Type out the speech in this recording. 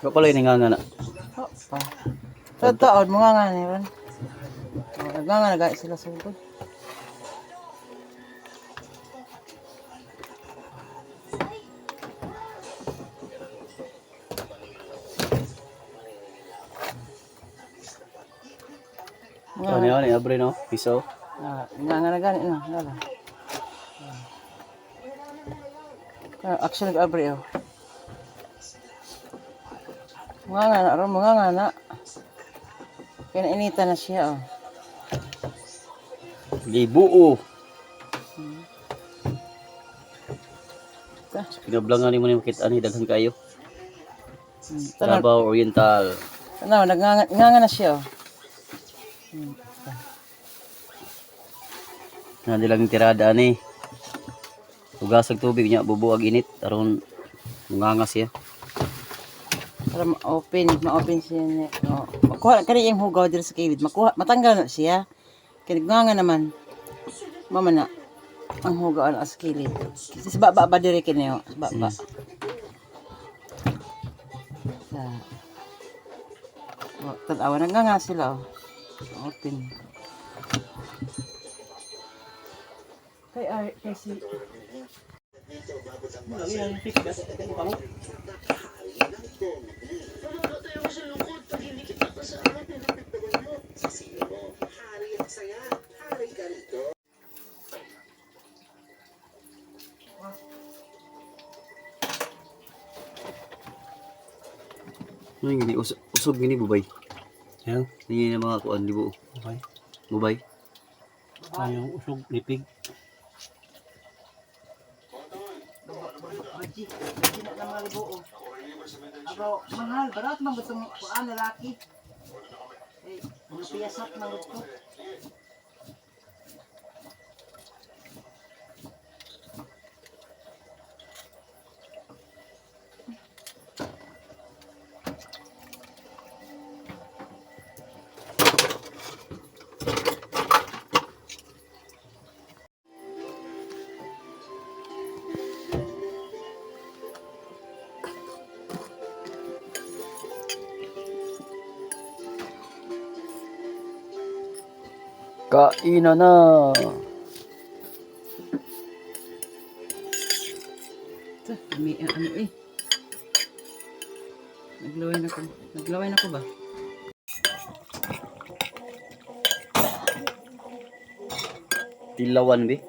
Ko pala nga na. Oh, pa. Sa taon mga nga ni ron. Nga nagay sila sugod. Ano yan, abre no? Piso. Nga nagani no, lala. Action nag-abre oh. Mga nga na ron, mga nga na. Kinainita na siya oh. Gibuo. Pinablangan ni mo ni makita ani daghan kayo. Davao Oriental. Ano, nagnganga na siya oh. Na dilang tirada ani. Ugasag tubig niya bubuag init aron munganga siya. Para ma-open siya niya. Oh. Makuha kani yung hugaw dito sa kilid. Matanggal na siya. Kinagnganga naman. Mama na ang hugaw na sa kilid. Kasi sa baba ba dire kini oh. Sa baba. Tanawa nagnganga sila oh. Open. Kay si Ano yung gini? Usog gini bubay. Yan. Hindi na mga kuan di buo. Okay. Bubay. Yung usog, lipig. Baji na naman libo. Aba, mahal, barat man gustong kuan lalaki. Eh, mga piyasat man gusto. Kainan na. May ano eh. Naglaway na ko ba? Tilawan be.